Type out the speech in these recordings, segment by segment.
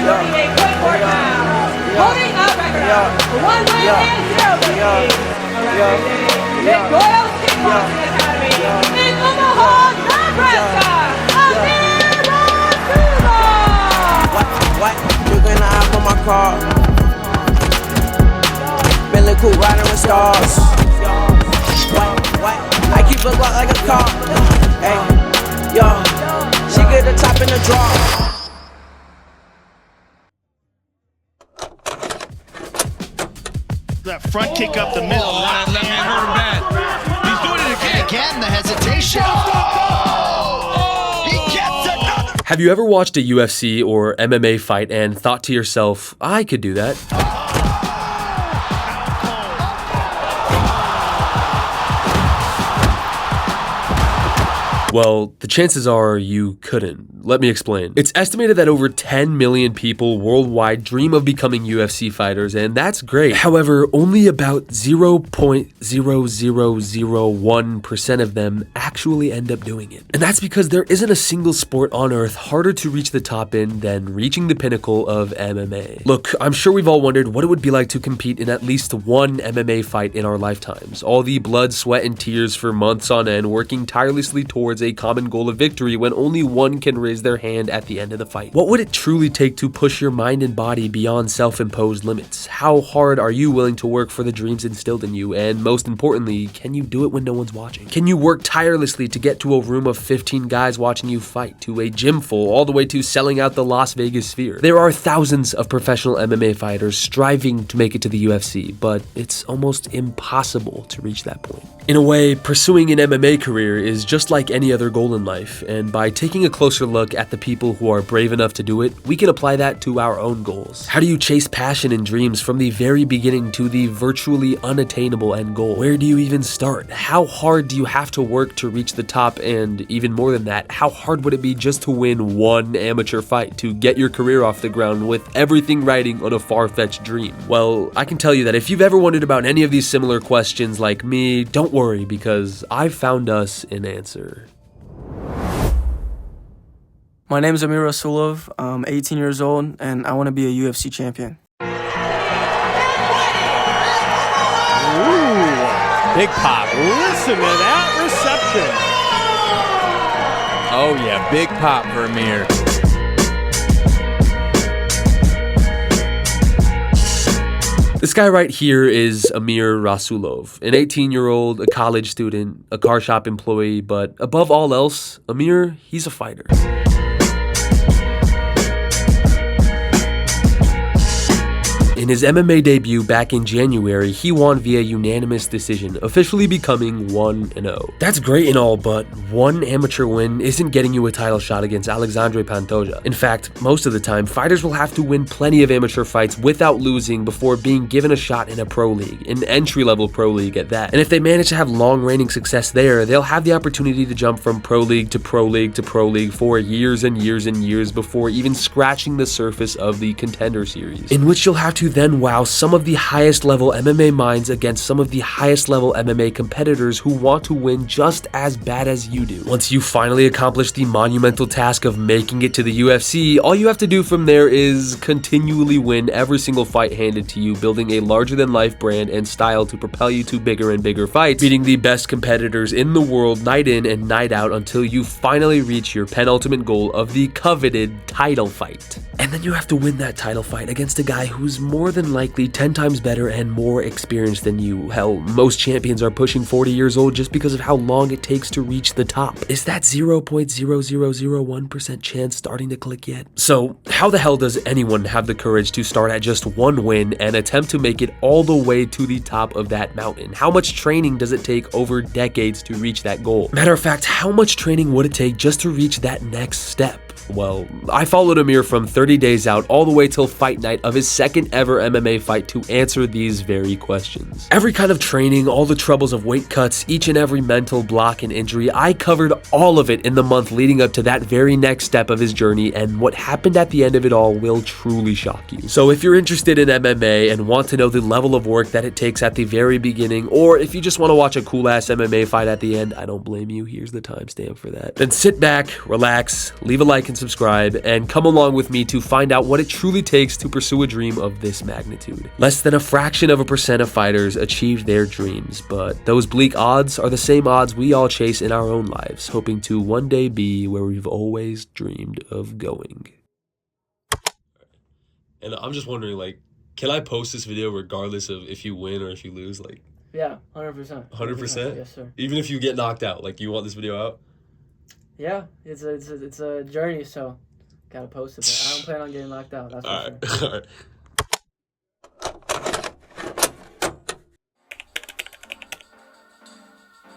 looking a quick workout. Holding a record of 1 win and 0 defeats. McDoyle's Kickboxing Academy in Omaha, Nebraska. Amir Rasulov. What? You gonna hop on my car? Billy Cool riding with stars. What? I keep a Glock like a car. Hey, yo, she get the top in the drawer. That front kick up the middle. That left hand hurt him bad. He's doing it again. Again, the hesitation. Oh! He gets another. Have you ever watched a UFC or MMA fight and thought to yourself, I could do that? Well, the chances are you couldn't. Let me explain. It's estimated that over 10 million people worldwide dream of becoming UFC fighters, and that's great. However, only about 0.0001% of them actually end up doing it. And that's because there isn't a single sport on earth harder to reach the top in than reaching the pinnacle of MMA. Look, I'm sure we've all wondered what it would be like to compete in at least one MMA fight in our lifetimes. All the blood, sweat, and tears for months on end, working tirelessly towards a common goal of victory when only one can raise their hand at the end of the fight. What would it truly take to push your mind and body beyond self-imposed limits? How hard are you willing to work for the dreams instilled in you? And most importantly, can you do it when no one's watching? Can you work tirelessly to get to a room of 15 guys watching you fight, to a gym full, all the way to selling out the Las Vegas Sphere? There are thousands of professional MMA fighters striving to make it to the UFC, but it's almost impossible to reach that point. In a way, pursuing an MMA career is just like any other goal in life, and by taking a closer look at the people who are brave enough to do it, we can apply that to our own goals. How do you chase passion and dreams from the very beginning to the virtually unattainable end goal? Where do you even start? How hard do you have to work to reach the top? And even more than that, how hard would it be just to win one amateur fight, to get your career off the ground with everything riding on a far-fetched dream? Well, I can tell you that if you've ever wondered about any of these similar questions like me, don't worry, because I've found us an answer. My name is Amir Rasulov. I'm 18 years old, and I want to be a UFC champion. Ooh, big pop. Listen to that reception. Oh yeah, big pop for Amir. This guy right here is Amir Rasulov, an 18-year-old, a college student, a car shop employee, but above all else, Amir, he's a fighter. In his MMA debut back in January, he won via unanimous decision, officially becoming 1-0. That's great and all, but one amateur win isn't getting you a title shot against Alexandre Pantoja. In fact, most of the time, fighters will have to win plenty of amateur fights without losing before being given a shot in a pro league, an entry-level pro league at that. And if they manage to have long-reigning success there, they'll have the opportunity to jump from pro league to pro league to pro league for years and years and years before even scratching the surface of the Contender Series, in which you'll have to then wow some of the highest level MMA minds against some of the highest level MMA competitors who want to win just as bad as you do. Once you finally accomplish the monumental task of making it to the UFC, all you have to do from there is continually win every single fight handed to you, building a larger than life brand and style to propel you to bigger and bigger fights, beating the best competitors in the world night in and night out until you finally reach your penultimate goal of the coveted title fight. And then you have to win that title fight against a guy who's more than likely 10 times better and more experienced than you. Hell, most champions are pushing 40 years old just because of how long it takes to reach the top. Is that 0.0001% chance starting to click yet? So, how the hell does anyone have the courage to start at just one win and attempt to make it all the way to the top of that mountain? How much training does it take over decades to reach that goal? Matter of fact, how much training would it take just to reach that next step? Well, I followed Amir from 30 days out all the way till fight night of his second ever MMA fight to answer these very questions. Every kind of training, all the troubles of weight cuts, each and every mental block and injury, I covered all of it in the month leading up to that very next step of his journey, and what happened at the end of it all will truly shock you. So if you're interested in MMA and want to know the level of work that it takes at the very beginning, or if you just want to watch a cool ass MMA fight at the end, I don't blame you, here's the timestamp for that. Then sit back, relax, leave a like like, and subscribe, and come along with me to find out what it truly takes to pursue a dream of this magnitude. Less than a fraction of a percent of fighters achieve their dreams, but those bleak odds are the same odds we all chase in our own lives, hoping to one day be where we've always dreamed of going. And I'm just wondering, like, can I post this video regardless of if you win or if you lose? Like, Yeah, 100%. 100%? Yes, sir. Even if you get knocked out, like, you want this video out? Yeah, it's a journey, so gotta post it. But I don't plan on getting knocked out. That's for sure. All right.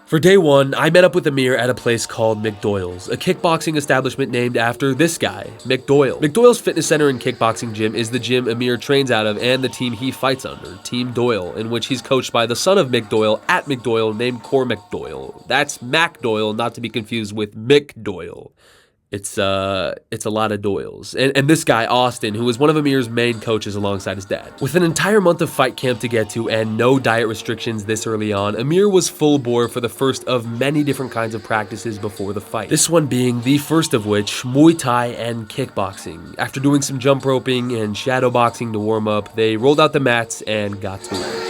For day one, I met up with Amir at a place called McDoyle's, a kickboxing establishment named after this guy, McDoyle. McDoyle's fitness center and kickboxing gym is the gym Amir trains out of and the team he fights under, Team Doyle, in which he's coached by the son of McDoyle at McDoyle named Cormac Doyle. That's Mac Doyle, not to be confused with Mick Doyle. It's a lot of Doyles. And this guy, Austin, who was one of Amir's main coaches alongside his dad. With an entire month of fight camp to get to and no diet restrictions this early on, Amir was full bore for the first of many different kinds of practices before the fight. This one being the first of which, Muay Thai and kickboxing. After doing some jump roping and shadow boxing to warm up, they rolled out the mats and got to work.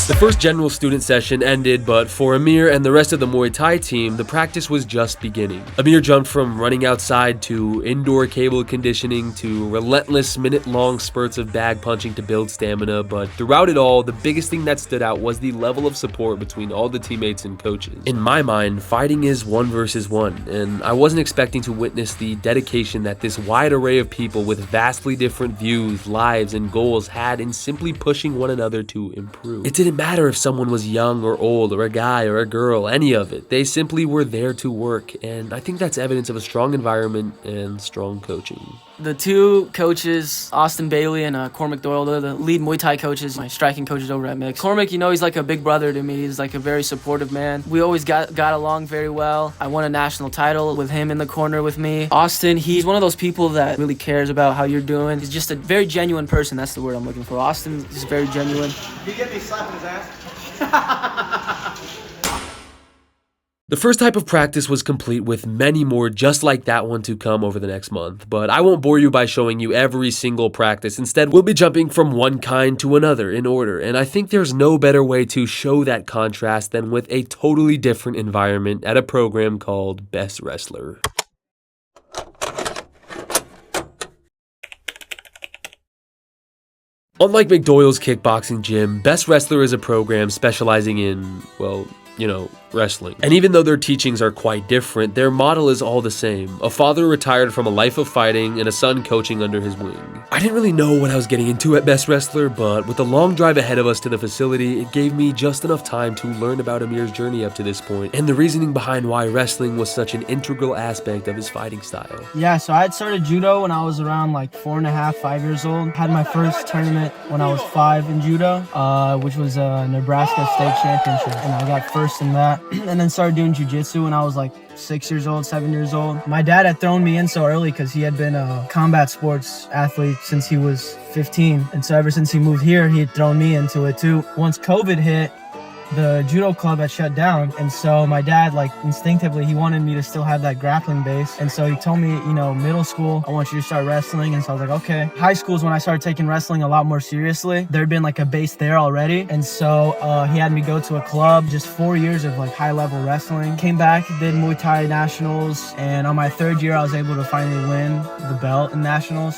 The first general student session ended, but for Amir and the rest of the Muay Thai team, the practice was just beginning. Amir jumped from running outside to indoor cable conditioning to relentless minute-long spurts of bag punching to build stamina, but throughout it all, the biggest thing that stood out was the level of support between all the teammates and coaches. In my mind, fighting is 1 versus 1, and I wasn't expecting to witness the dedication that this wide array of people with vastly different views, lives, and goals had in simply pushing one another to improve. It didn't matter if someone was young or old or a guy or a girl, any of it. They simply were there to work, and I think that's evidence of a strong environment and strong coaching. The two coaches, Austin Bailey and Cormac Doyle, they're the lead Muay Thai coaches, my striking coaches over at Mix. Cormac, he's like a big brother to me. He's like a very supportive man. We always got along very well. I won a national title with him in the corner with me. Austin, he's one of those people that really cares about how you're doing. He's just a very genuine person. That's the word I'm looking for. Austin is very genuine. You get me slapping his ass? The first type of practice was complete with many more just like that one to come over the next month, but I won't bore you by showing you every single practice. Instead, we'll be jumping from one kind to another in order, and I think there's no better way to show that contrast than with a totally different environment at a program called Best Wrestler. Unlike McDoyle's kickboxing gym, Best Wrestler is a program specializing in, well, wrestling. And even though their teachings are quite different, their model is all the same. A father retired from a life of fighting and a son coaching under his wing. I didn't really know what I was getting into at Best Wrestler, but with the long drive ahead of us to the facility, it gave me just enough time to learn about Amir's journey up to this point and the reasoning behind why wrestling was such an integral aspect of his fighting style. Yeah, so I had started judo when I was around like 4.5, 5 years old. Had my first tournament when I was 5 in judo, which was a Nebraska state championship, and I got first in that. And then started doing jiu-jitsu when I was like 6 years old, 7 years old. My dad had thrown me in so early because he had been a combat sports athlete since he was 15. And so ever since he moved here, he had thrown me into it too. Once COVID hit, the judo club had shut down, and so my dad, like, instinctively, he wanted me to still have that grappling base, and so he told me, middle school, I want you to start wrestling. And so I was like, okay. High school is when I started taking wrestling a lot more seriously. There'd been like a base there already, and so he had me go to a club. Just 4 years of like high-level wrestling. Came back, did Muay Thai nationals, and on my 3rd year, I was able to finally win the belt in nationals,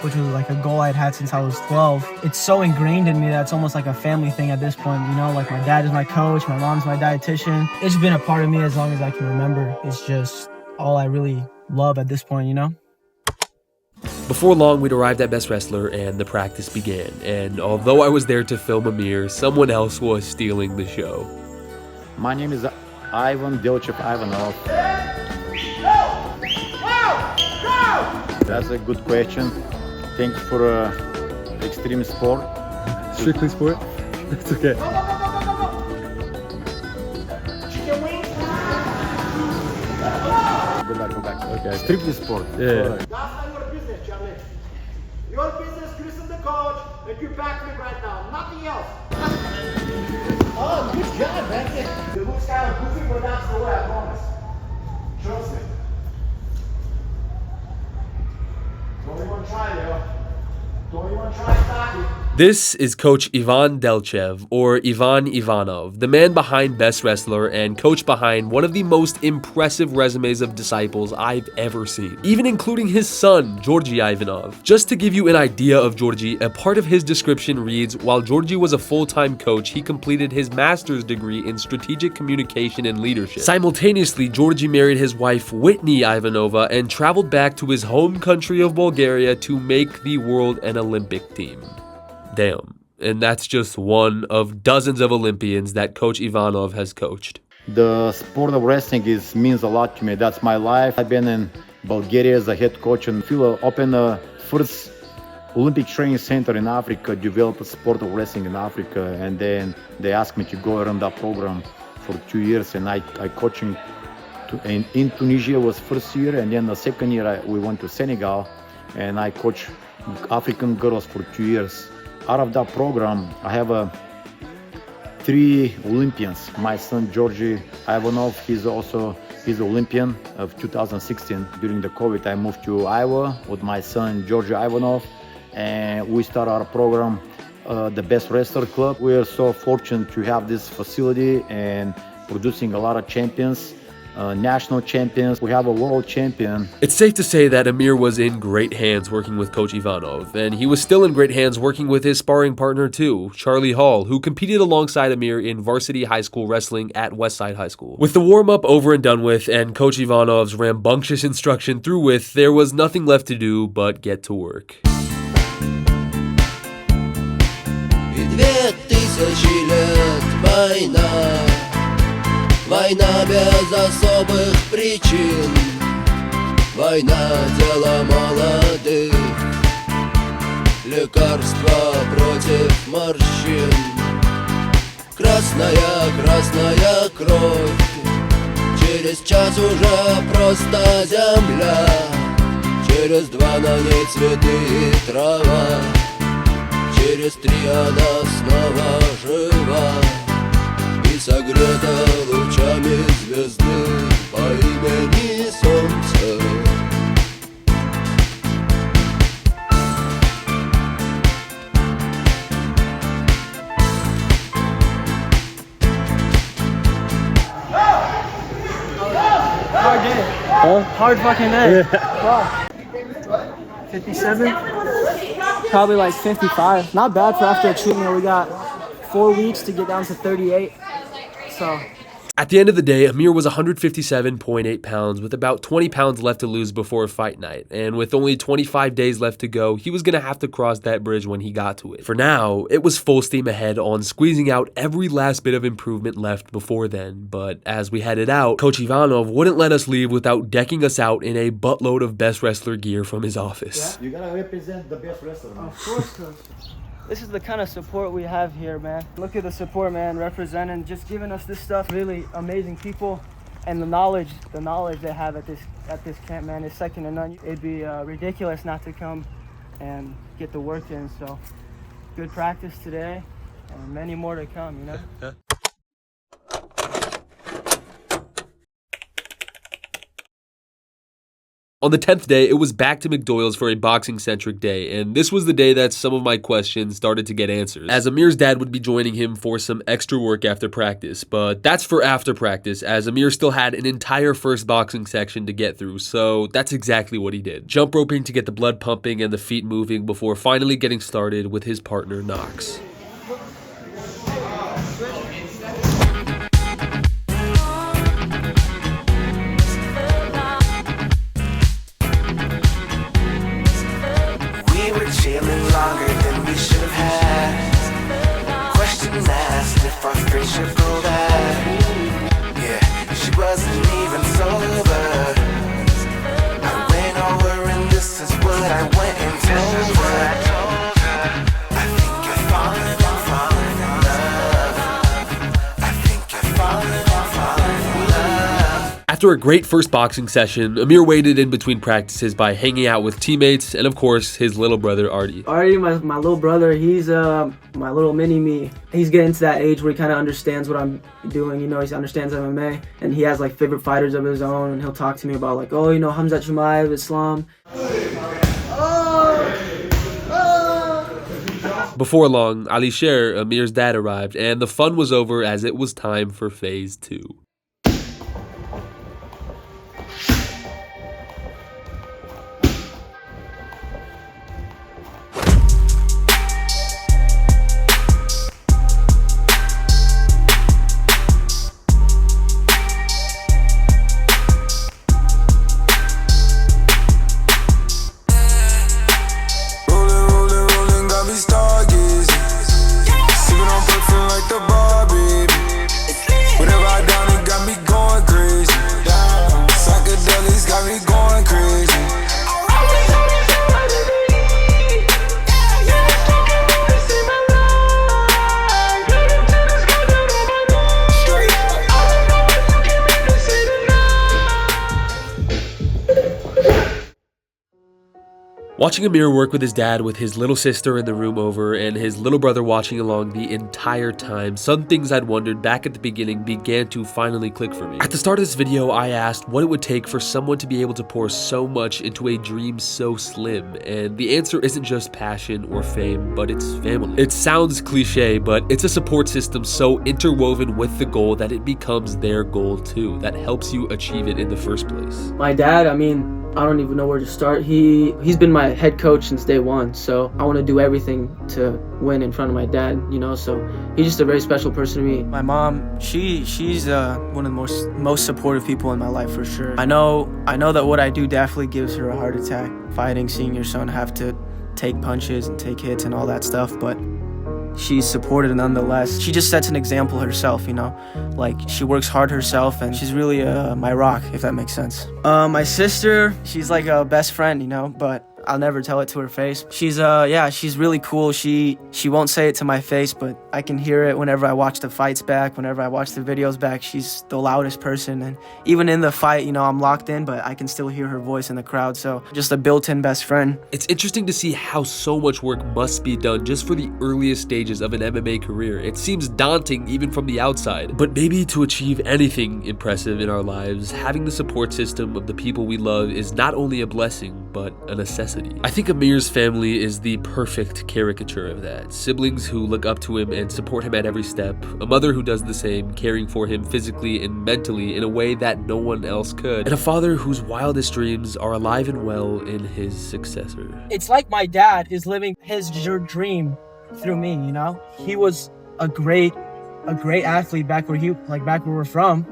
which was like a goal I'd had since I was 12. It's so ingrained in me that it's almost like a family thing at this point, like my dad is my coach, my mom's my dietitian. It's been a part of me as long as I can remember. It's just all I really love at this point, Before long, we'd arrived at Best Wrestler and the practice began, and although I was there to film Amir, someone else was stealing the show. My name is Ivan Delchev Ivanov. That's a good question. Thank you for extreme sport. Strictly sport? It's okay. Go back. Okay. Strictly sport. Yeah. That's not your business, Charlie. Your business, listen to the coach, and you back me right now. Nothing else. Oh, good job, man. It looks kind of goofy, but that's the way, I promise. Trust me. Don't even try, yo. Don't even try stocking. This is Coach Ivan Delchev, or Ivan Ivanov, the man behind Best Wrestler and coach behind one of the most impressive resumes of disciples I've ever seen, even including his son, Georgi Ivanov. Just to give you an idea of Georgi, a part of his description reads, while Georgi was a full-time coach, he completed his master's degree in strategic communication and leadership. Simultaneously, Georgi married his wife, Whitney Ivanova, and traveled back to his home country of Bulgaria to make the world an Olympic team. Damn. And that's just one of dozens of Olympians that Coach Ivanov has coached. The sport of wrestling means a lot to me. That's my life. I've been in Bulgaria as a head coach and opened the first Olympic training center in Africa, developed a sport of wrestling in Africa, and then they asked me to go around that program for 2 years, and I coaching in Tunisia was first year, and then the second year we went to Senegal, and I coached African girls for 2 years. Out of that program, I have 3 Olympians. My son Georgi Ivanov, he's Olympian of 2016. During the COVID, I moved to Iowa with my son Georgi Ivanov, and we started our program, the Best Wrestler Club. We are so fortunate to have this facility and producing a lot of champions. National champions. We have a world champion. It's safe to say that Amir was in great hands working with Coach Ivanov, and he was still in great hands working with his sparring partner too, Charlie Hall, who competed alongside Amir in varsity high school wrestling at Westside High School. With the warm-up over and done with, and Coach Ivanov's rambunctious instruction through with, there was nothing left to do but get to work. Война без особых причин, война дело молодых, лекарство против морщин, красная, красная кровь, через час уже просто земля, через 2 на ней цветы и трава, через 3 она снова жива. Согрета лучами звезды по имени Солнце. Hard day. Huh? Hard fucking day. Wow. 57? Probably like 55. Not bad for after a treatment. We got 4 weeks to get down to 38. So. At the end of the day, Amir was 157.8 pounds with about 20 pounds left to lose before fight night, and with only 25 days left to go, he was going to have to cross that bridge when he got to it. For now, it was full steam ahead on squeezing out every last bit of improvement left before then, but as we headed out, Coach Ivanov wouldn't let us leave without decking us out in a buttload of Best Wrestler gear from his office. Yeah, you gotta represent the best wrestler, man. Of course, Coach. This is the kind of support we have here, man. Look at the support, man, representing, just giving us this stuff. Really amazing people, and the knowledge they have at this camp, man, is second to none. It'd be ridiculous not to come and get the work in. So, good practice today, and many more to come, you know? On the 10th day, it was back to McDoyle's for a boxing-centric day, and this was the day that some of my questions started to get answers, as Amir's dad would be joining him for some extra work after practice, but that's for after practice, as Amir still had an entire first boxing section to get through, so that's exactly what he did. Jump roping to get the blood pumping and the feet moving before finally getting started with his partner, Knox. Longer than we should have had. Question asked if our friendship go back. Yeah, she wasn't even sober. I went over and this is what I went and told her. I think you're falling in love. I think you're falling in After a great first boxing session, Amir waited in between practices by hanging out with teammates and of course his little brother Artie. Artie, my little brother, he's my little mini me. He's getting to that age where he kind of understands what I'm doing, you know, he understands MMA, and he has like favorite fighters of his own, and he'll talk to me about like, oh, you know, Hamzat Chimaev, Islam. Before long, Alisher, Amir's dad, arrived, and the fun was over as it was time for phase 2. Watching Amir work with his dad with his little sister in the room over and his little brother watching along the entire time, some things I'd wondered back at the beginning began to finally click for me. At the start of this video, I asked what it would take for someone to be able to pour so much into a dream so slim, and the answer isn't just passion or fame, but it's family. It sounds cliche, but it's a support system so interwoven with the goal that it becomes their goal too, that helps you achieve it in the first place. My dad, I mean, I don't even know where to start. He's been my head coach since day one, so I want to do everything to win in front of my dad, you know, so he's just a very special person to me. My mom, she's one of the most supportive people in my life for sure. I know that what I do definitely gives her a heart attack, fighting, seeing your son have to take punches and take hits and all that stuff, but she's supported nonetheless. She just sets an example herself, you know, like she works hard herself, and she's really my rock, if that makes sense. My sister, she's like a best friend, you know, but I'll never tell it to her face. She's she's really cool. She won't say it to my face, but I can hear it whenever I watch the fights back, whenever I watch the videos back. She's the loudest person, and even in the fight, you know, I'm locked in, but I can still hear her voice in the crowd, so just a built-in best friend. It's interesting to see how so much work must be done just for the earliest stages of an MMA career. It seems daunting even from the outside, but maybe to achieve anything impressive in our lives, having the support system of the people we love is not only a blessing, but a necessity. I think Amir's family is the perfect caricature of that. Siblings who look up to him and support him at every step, a mother who does the same, caring for him physically and mentally in a way that no one else could, and a father whose wildest dreams are alive and well in his successor. It's like my dad is living his dream through me, you know? He was a great athlete back where we're from.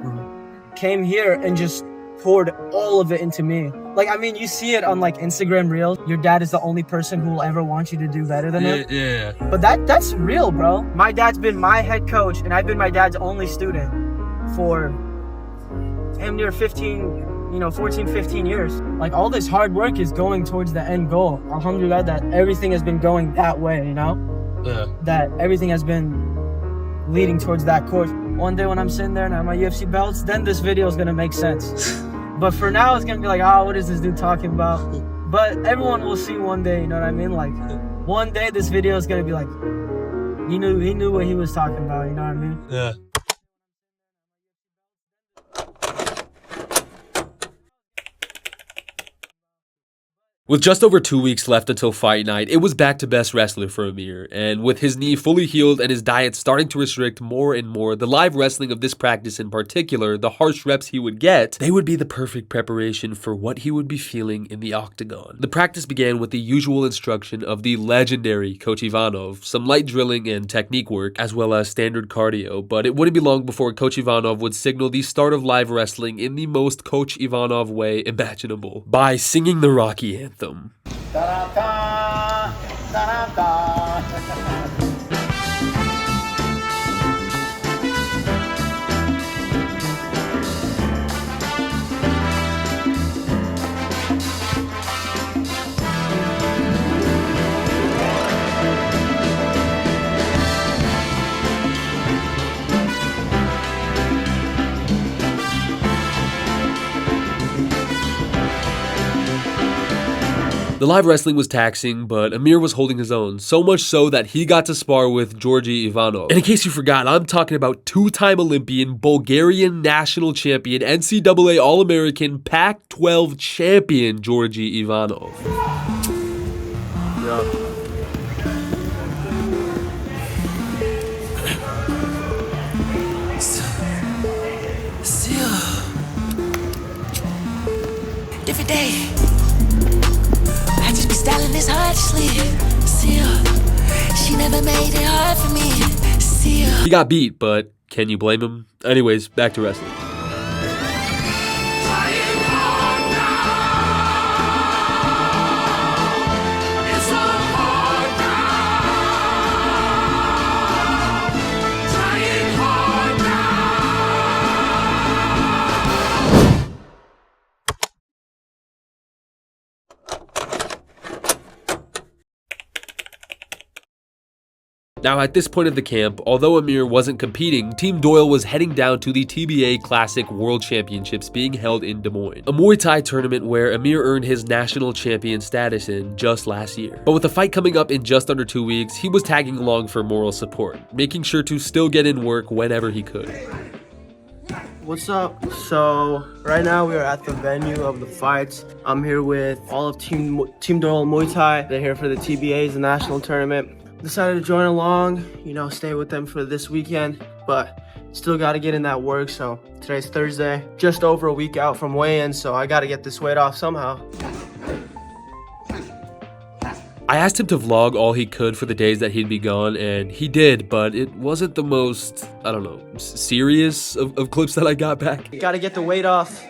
Came here and just poured all of it into me. Like, I mean, you see it on like Instagram Reels. Your dad is the only person who will ever want you to do better than him. Yeah. But that's real, bro. My dad's been my head coach, and I've been my dad's only student for damn near 14, 15 years. Like, all this hard work is going towards the end goal. Alhamdulillah that everything has been going that way, you know? Yeah. That everything has been leading towards that course. One day when I'm sitting there and I have my UFC belts, then this video is gonna make sense. But for now, it's gonna be like, oh, what is this dude talking about? But everyone will see one day, you know what I mean? Like, one day this video is gonna be like, he knew what he was talking about, you know what I mean? Yeah. With just over 2 weeks left until fight night, it was back to best wrestler for Amir, and with his knee fully healed and his diet starting to restrict more and more, the live wrestling of this practice in particular, the harsh reps he would get, they would be the perfect preparation for what he would be feeling in the octagon. The practice began with the usual instruction of the legendary Coach Ivanov, some light drilling and technique work, as well as standard cardio, but it wouldn't be long before Coach Ivanov would signal the start of live wrestling in the most Coach Ivanov way imaginable, by singing the Rocky anthem. Da-da-da, da-da-da. The live wrestling was taxing, but Amir was holding his own, so much so that he got to spar with Georgi Ivanov. And in case you forgot, I'm talking about two-time Olympian, Bulgarian national champion, NCAA All-American, Pac-12 champion Georgi Ivanov. Yeah. Different day. I just be styling this hard to sleep. See her. She never made it hard for me. See her. He got beat, but can you blame him? Anyways, back to wrestling. Now, at this point of the camp, although Amir wasn't competing, Team Doyle was heading down to the TBA Classic World Championships being held in Des Moines, a Muay Thai tournament where Amir earned his national champion status in just last year. But with the fight coming up in just under 2 weeks, he was tagging along for moral support, making sure to still get in work whenever he could. What's up? So right now we are at the venue of the fights. I'm here with all of Team Doyle Muay Thai. They're here for the TBA's, the national tournament. Decided to join along, you know, stay with them for this weekend, but still got to get in that work. So today's Thursday, just over a week out from weigh-in, so I got to get this weight off somehow. I asked him to vlog all he could for the days that he'd be gone, and he did, but it wasn't the most, I don't know, serious of clips that I got back. Got to get the weight off.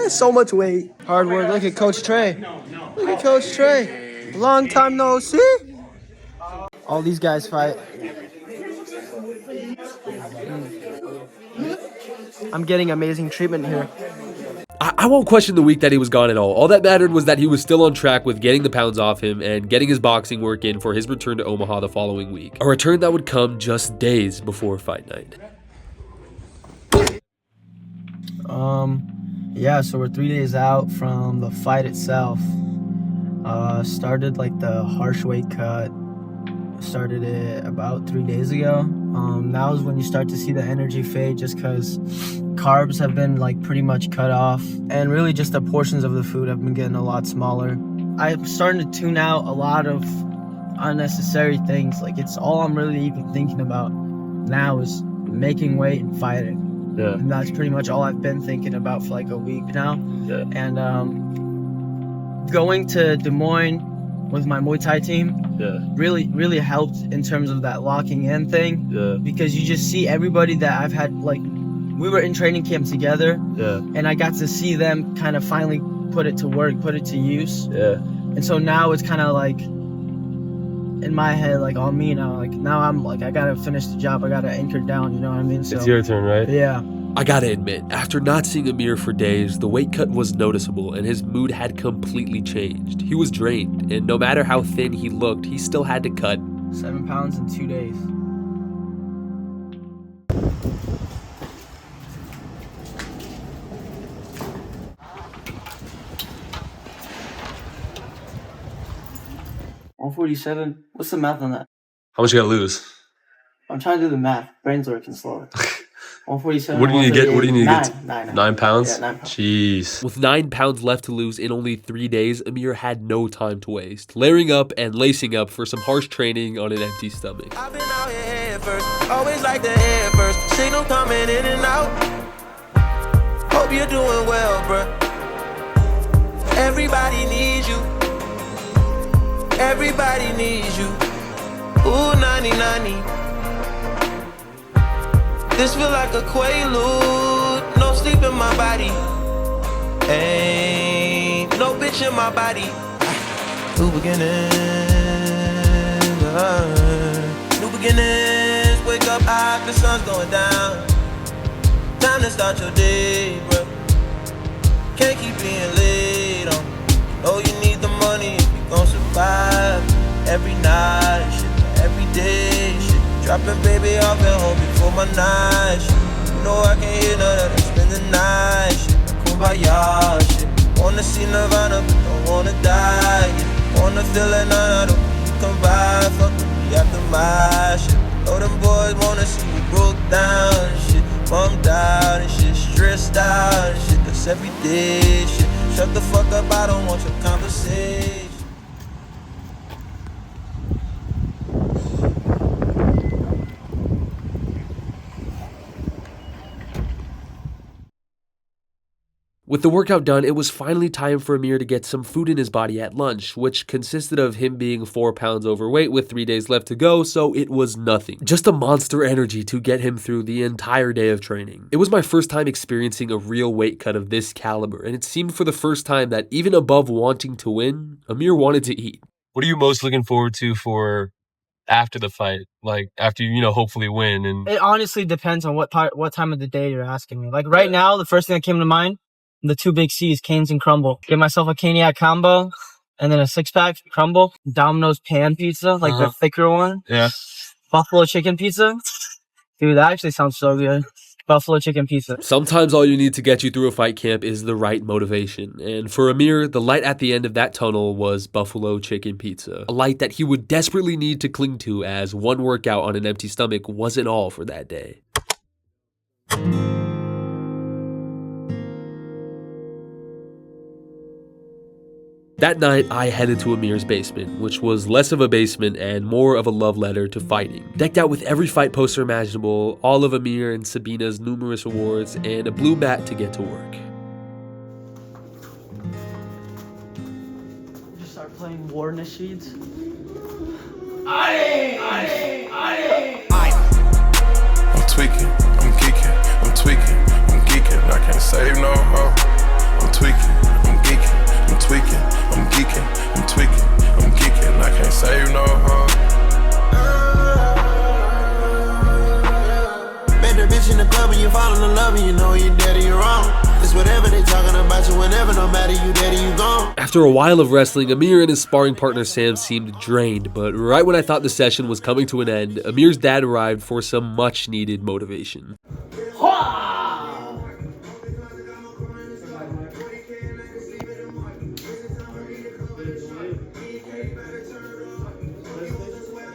So much weight. Hard work. Look at Coach Trey. Look at Coach Trey. Long time no see. All these guys fight. I'm getting amazing treatment here. I won't question the week that he was gone at all. All that mattered was that he was still on track with getting the pounds off him and getting his boxing work in for his return to Omaha the following week. A return that would come just days before fight night. Yeah, so we're 3 days out from the fight itself. Started like the harsh weight cut. Started it about 3 days ago. Now is when you start to see the energy fade, just because carbs have been like pretty much cut off, and really just the portions of the food have been getting a lot smaller. I'm starting to tune out a lot of unnecessary things. Like, it's all I'm really even thinking about now is making weight and fighting. Yeah. And that's pretty much all I've been thinking about for like a week now. Yeah. And going to Des Moines with my Muay Thai team really helped in terms of that locking in thing. Yeah. Because you just see everybody that I've had, like, we were in training camp together. Yeah. And I got to see them kind of finally put it to work, put it to use. Yeah. And so now it's kind of like in my head, like on me now. Like, now I'm like, I gotta finish the job. I gotta anchor down. You know what I mean? So It's your turn, right? yeah. I gotta admit, after not seeing Amir for days, the weight cut was noticeable and his mood had completely changed. He was drained, and no matter how thin he looked, he still had to cut 7 pounds in 2 days. $147. What's the math on that? How much you gotta lose? I'm trying to do the math. Brain's working slow. 147. What do you need to get? What do you need to get? 9 pounds? Yeah, 9 pounds. Jeez. With 9 pounds left to lose in only 3 days, Amir had no time to waste, layering up and lacing up for some harsh training on an empty stomach. I've been out here head first, always like the head first. Signal coming in and out. Hope you're doing well, bruh. Everybody needs you. Everybody needs you. Ooh, 90-90. This feel like a quaalude. No sleep in my body. Ain't no bitch in my body. New beginnings. New beginnings. Wake up high, the sun's going down. Time to start your day, bro. Can't keep being late on. Oh, you need the money if you gon' survive. Every night, shit, every day, shit. Dropping baby off at home before my night, shit. You know I can't hear none of that, spend the night, shit. Kumbaya, shit. Wanna see Nirvana, but don't wanna die. Yeah. Wanna feel it, none of them come by. Fuck with me after my shit. Oh, them boys wanna see you broke down and shit, bummed out and shit, stressed out and shit. That's every day shit. Shut the fuck up, I don't want your conversation. With the workout done, it was finally time for Amir to get some food in his body at lunch, which consisted of him being 4 pounds overweight with 3 days left to go, so it was nothing. Just a monster energy to get him through the entire day of training. It was my first time experiencing a real weight cut of this caliber, and it seemed for the first time that even above wanting to win, Amir wanted to eat. What are you most looking forward to for after the fight? Like, after you hopefully win? And it honestly depends on what time of the day you're asking me. Like, right now, the first thing that came to mind, the 2 big C's, Canes and Crumble. Get myself a Caniac combo and then a 6-pack Crumble. Domino's pan pizza, like the thicker one. Yeah. Buffalo chicken pizza. Dude, that actually sounds so good. Buffalo chicken pizza. Sometimes all you need to get you through a fight camp is the right motivation. And for Amir, the light at the end of that tunnel was buffalo chicken pizza. A light that he would desperately need to cling to, as one workout on an empty stomach wasn't all for that day. That night, I headed to Amir's basement, which was less of a basement and more of a love letter to fighting. Decked out with every fight poster imaginable, all of Amir and Sabina's numerous awards, and a blue mat to get to work. Just start playing War Nasheeds. I'm tweaking, I'm geeking, I'm tweaking, I'm geeking. I can't save no hoe. I'm tweaking, I'm geeking, I'm tweaking, I'm geeking, I'm tweaking, I'm geeking. I can't save no hoe. Met the bitch in the club and you fall in love and you know you're dead or you're wrong. It's whatever they talking about you whenever, no matter you dead or you gone. After a while of wrestling, Amir and his sparring partner Sam seemed drained, but right when I thought the session was coming to an end, Amir's dad arrived for some much needed motivation.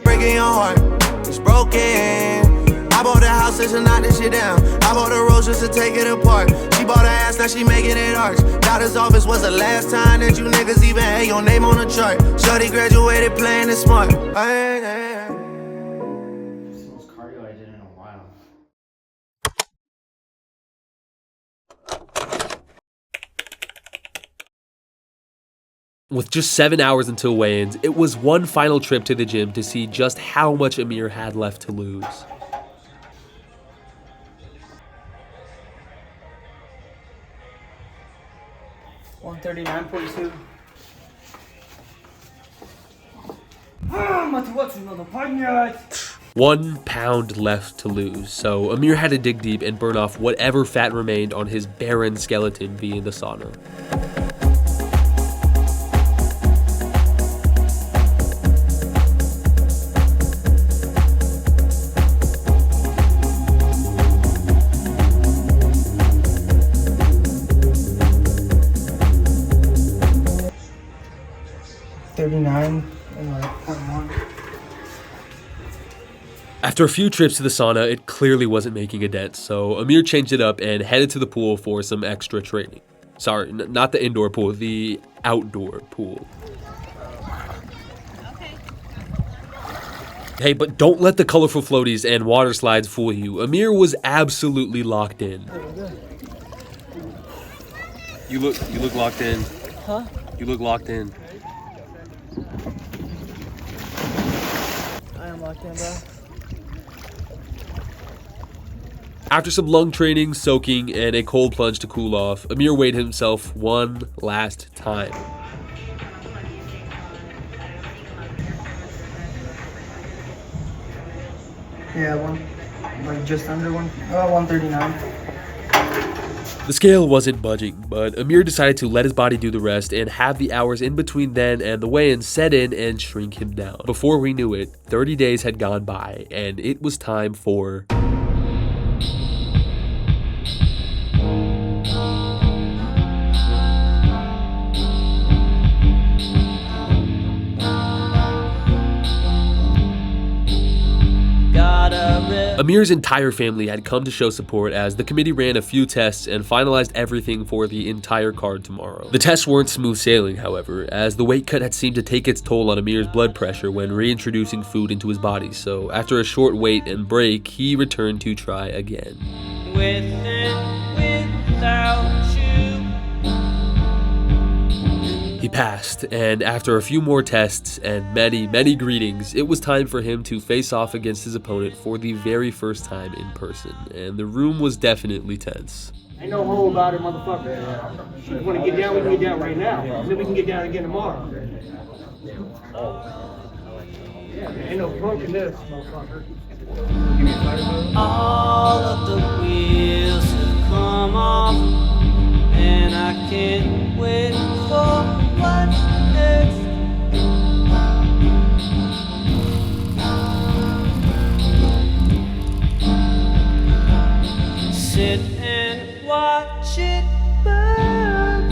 Breaking your heart, it's broken. I bought the house just to knock this shit down. I bought the rose just to take it apart. She bought her ass, now she making it arch. Doctor's office was the last time that you niggas even had your name on the chart. Shorty graduated playing it smart. It's the most cardio I did in a while. With just 7 hours until weigh-ins, it was one final trip to the gym to see just how much Amir had left to lose. $139.2. 1 pound left to lose, so Amir had to dig deep and burn off whatever fat remained on his barren skeleton via the sauna. After a few trips to the sauna, it clearly wasn't making a dent, so Amir changed it up and headed to the pool for some extra training. Sorry, not the indoor pool, the outdoor pool. Hey, but don't let the colorful floaties and water slides fool you. Amir was absolutely locked in. You look locked in. Huh? You look locked in. I am locked in, bro. After some lung training, soaking, and a cold plunge to cool off, Amir weighed himself one last time. Yeah, just under 139. The scale wasn't budging, but Amir decided to let his body do the rest and have the hours in between then and the weigh-in set in and shrink him down. Before we knew it, 30 days had gone by, and it was time for... Amir's entire family had come to show support as the committee ran a few tests and finalized everything for the entire card tomorrow. The tests weren't smooth sailing, however, as the weight cut had seemed to take its toll on Amir's blood pressure when reintroducing food into his body, so after a short wait and break, he returned to try again. With and without you. He passed, and after a few more tests and many greetings, it was time for him to face off against his opponent for the very first time in person, and the room was definitely tense. Ain't no hole about it, motherfucker. If you want to get down, we can get down right now. And then we can get down again tomorrow. Yeah, man, ain't no punk in this, motherfucker. All of the wheels have come off, and I can't wait for what's next. Sit and watch it burn.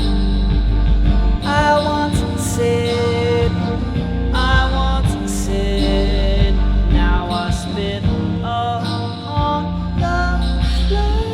I once said, now I spit on the flame.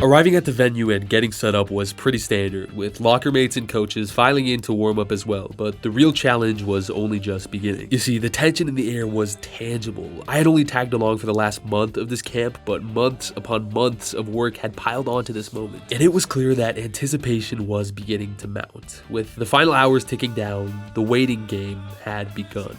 Arriving at the venue and getting set up was pretty standard, with locker mates and coaches filing in to warm up as well, but the real challenge was only just beginning. You see, the tension in the air was tangible. I had only tagged along for the last month of this camp, but months upon months of work had piled onto this moment, and it was clear that anticipation was beginning to mount. With the final hours ticking down, the waiting game had begun.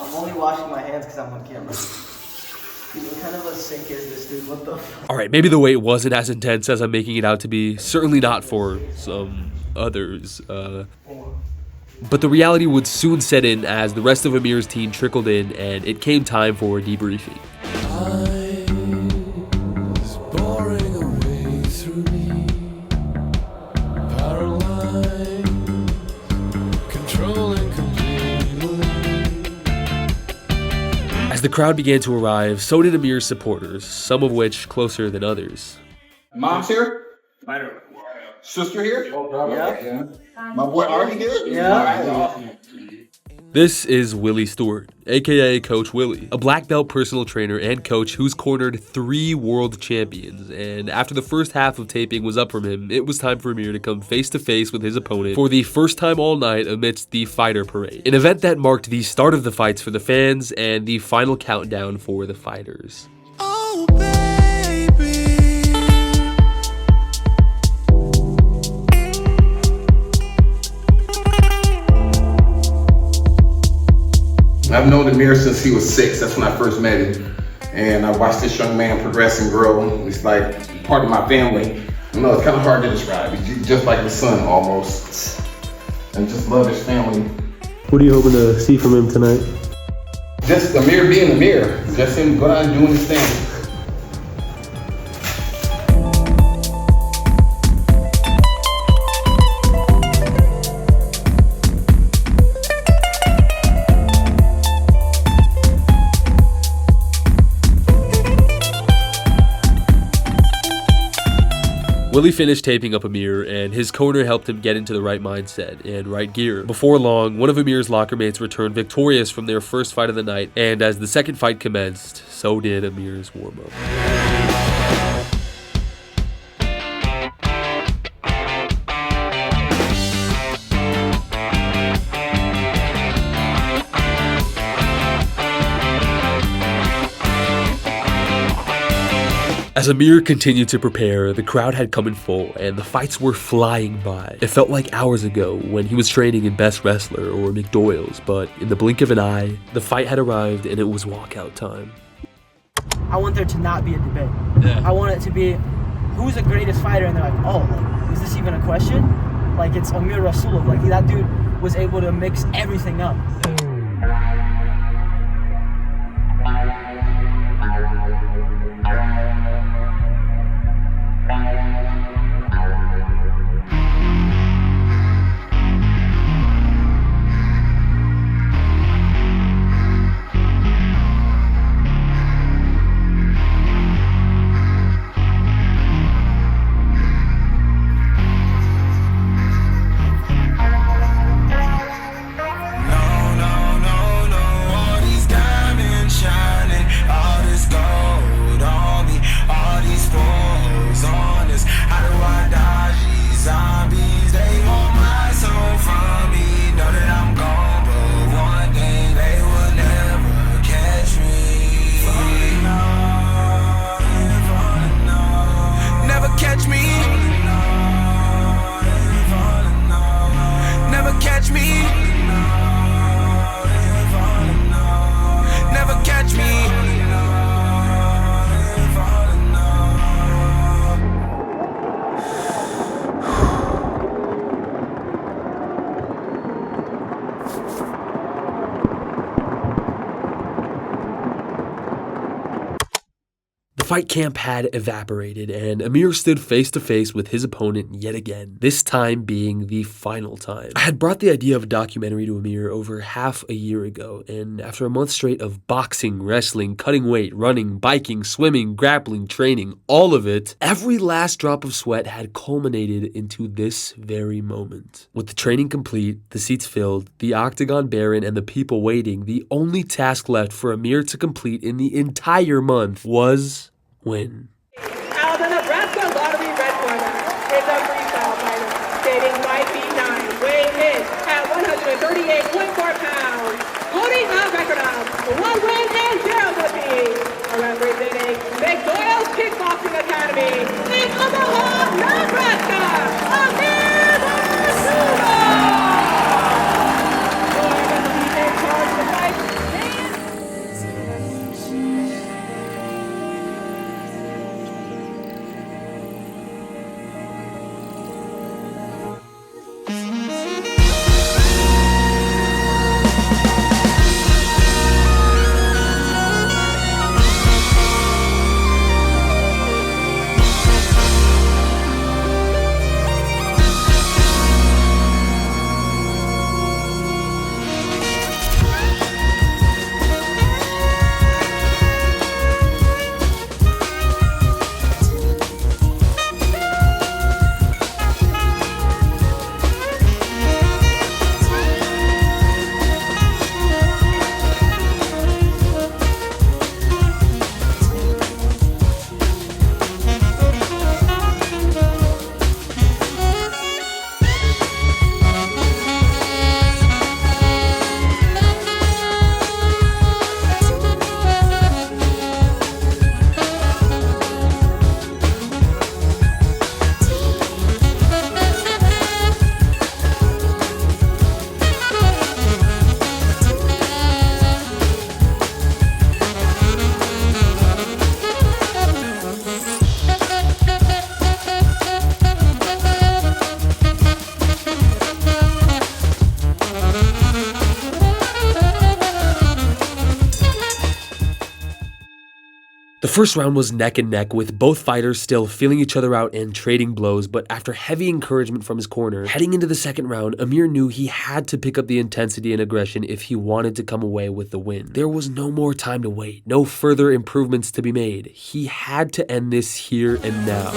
I'm only washing my hands because I'm on camera. Dude, what kind of a sink is this, dude? What the fuck? Alright, maybe the wait wasn't as intense as I'm making it out to be. Certainly not for some others. But the reality would soon set in as the rest of Amir's team trickled in and it came time for debriefing. As the crowd began to arrive, so did Amir's supporters, some of which closer than others. Mom's here? Sister here? Yeah. My boy Artie here? Yeah. This is Willie Stewart, aka Coach Willie, a black belt personal trainer and coach who's cornered 3 world champions, and after the first half of taping was up from him, it was time for Amir to come face to face with his opponent for the first time all night amidst the fighter parade, an event that marked the start of the fights for the fans and the final countdown for the fighters. Oh, baby. I've known Amir since he was 6. That's when I first met him. And I watched this young man progress and grow. He's like part of my family. You know, it's kind of hard to describe. He's just like a son almost. And just love his family. What are you hoping to see from him tonight? Just Amir being Amir. Just him going out and doing his thing. Willie finished taping up Amir, and his corner helped him get into the right mindset and right gear. Before long, one of Amir's locker mates returned victorious from their first fight of the night, and as the second fight commenced, so did Amir's warm-up. As Amir continued to prepare, the crowd had come in full and the fights were flying by. It felt like hours ago when he was training in Best Wrestler or McDoyle's, but in the blink of an eye, the fight had arrived and it was walkout time. I want there to not be a debate. Yeah. I want it to be, who's the greatest fighter? And they're like, oh, like, is this even a question? Like, it's Amir Rasulov. Like, that dude was able to mix everything up. Fight camp had evaporated, and Amir stood face to face with his opponent yet again, this time being the final time. I had brought the idea of a documentary to Amir over half a year ago, and after a month straight of boxing, wrestling, cutting weight, running, biking, swimming, grappling, training, all of it, every last drop of sweat had culminated into this very moment. With the training complete, the seats filled, the octagon barren, and the people waiting, the only task left for Amir to complete in the entire month was win. Out of the Nebraska Lottery Red Corner is a freestyle fighter, stating 5 feet 9, weighing in at 138.4 pounds, holding a record of 1 win and 0 defeats, representing McDoyle's Kickboxing Academy in Omaha, Nebraska, Amir Rasulov! Who are going to be in charge of the fight? The first round was neck and neck, with both fighters still feeling each other out and trading blows, but after heavy encouragement from his corner, heading into the second round, Amir knew he had to pick up the intensity and aggression if he wanted to come away with the win. There was no more time to wait, no further improvements to be made. He had to end this here and now.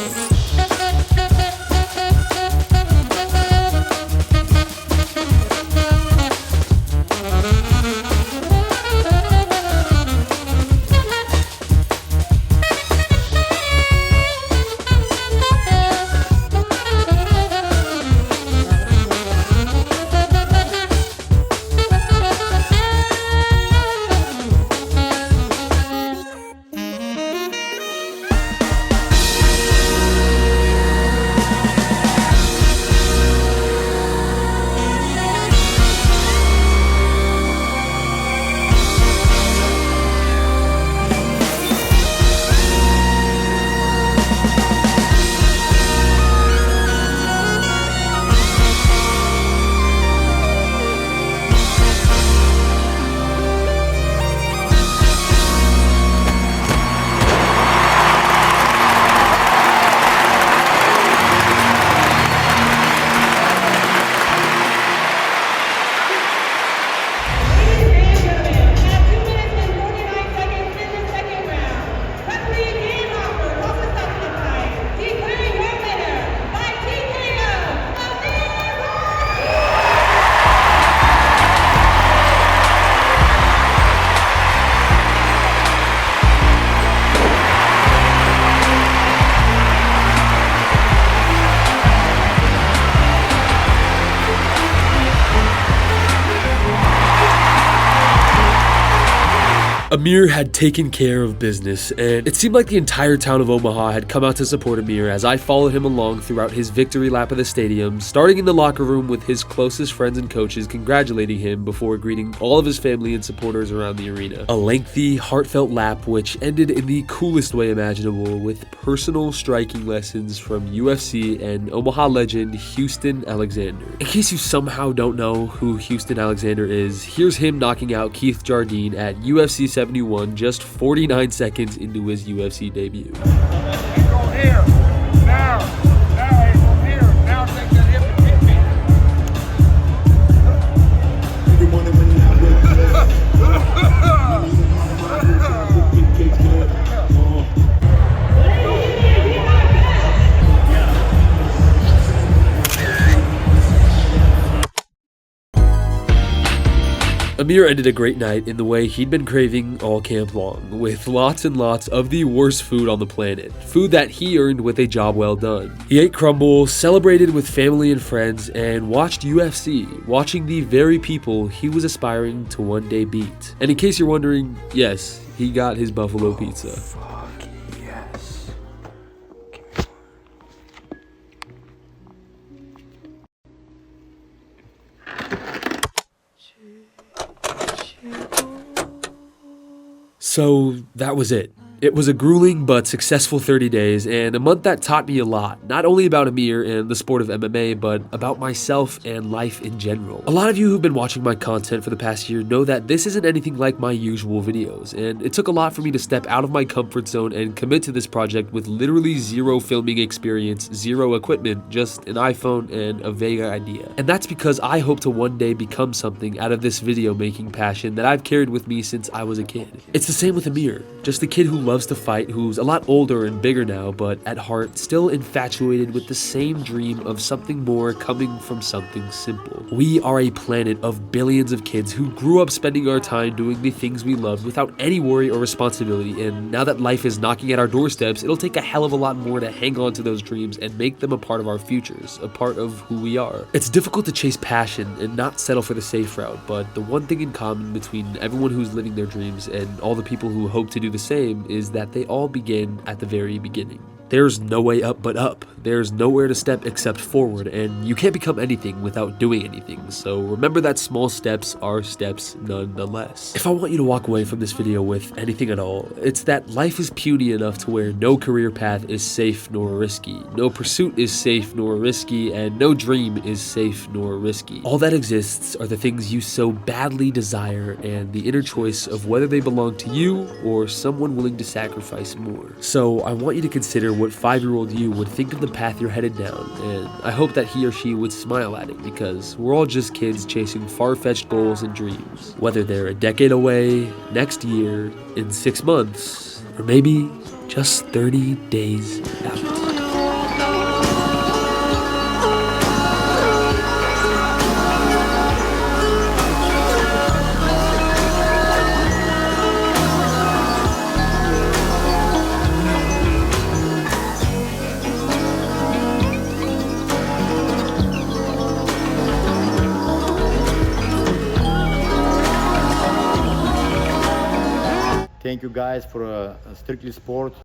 Amir had taken care of business, and it seemed like the entire town of Omaha had come out to support Amir as I followed him along throughout his victory lap of the stadium, starting in the locker room with his closest friends and coaches congratulating him before greeting all of his family and supporters around the arena. A lengthy, heartfelt lap which ended in the coolest way imaginable with personal striking lessons from UFC and Omaha legend Houston Alexander. In case you somehow don't know who Houston Alexander is, here's him knocking out Keith Jardine at UFC 71 just 49 seconds into his UFC debut. Amir ended a great night in the way he'd been craving all camp long, with lots and lots of the worst food on the planet, food that he earned with a job well done. He ate crumble, celebrated with family and friends, and watched UFC, watching the very people he was aspiring to one day beat. And in case you're wondering, yes, he got his buffalo pizza. So that was it. It was a grueling but successful 30 days and a month that taught me a lot, not only about Amir and the sport of MMA, but about myself and life in general. A lot of you who've been watching my content for the past year know that this isn't anything like my usual videos, and it took a lot for me to step out of my comfort zone and commit to this project with literally zero filming experience, zero equipment, just an iPhone and a vague idea. And that's because I hope to one day become something out of this video making passion that I've carried with me since I was a kid. It's the same with Amir, just a kid who loves to fight, who's a lot older and bigger now, but at heart still infatuated with the same dream of something more coming from something simple. We are a planet of billions of kids who grew up spending our time doing the things we loved without any worry or responsibility, and now that life is knocking at our doorsteps, it'll take a hell of a lot more to hang on to those dreams and make them a part of our futures, a part of who we are. It's difficult to chase passion and not settle for the safe route, but the one thing in common between everyone who's living their dreams and all the people who hope to do the same is that they all begin at the very beginning. There's no way up but up. There's nowhere to step except forward, and you can't become anything without doing anything, so remember that small steps are steps nonetheless. If I want you to walk away from this video with anything at all, it's that life is puny enough to where no career path is safe nor risky, no pursuit is safe nor risky, and no dream is safe nor risky. All that exists are the things you so badly desire and the inner choice of whether they belong to you or someone willing to sacrifice more. So I want you to consider what 5-year-old you would think of the path you're headed down, and I hope that he or she would smile at it, because we're all just kids chasing far-fetched goals and dreams, whether they're a decade away, next year, in 6 months, or maybe just 30 days out. Thank you guys for Strictly Sport.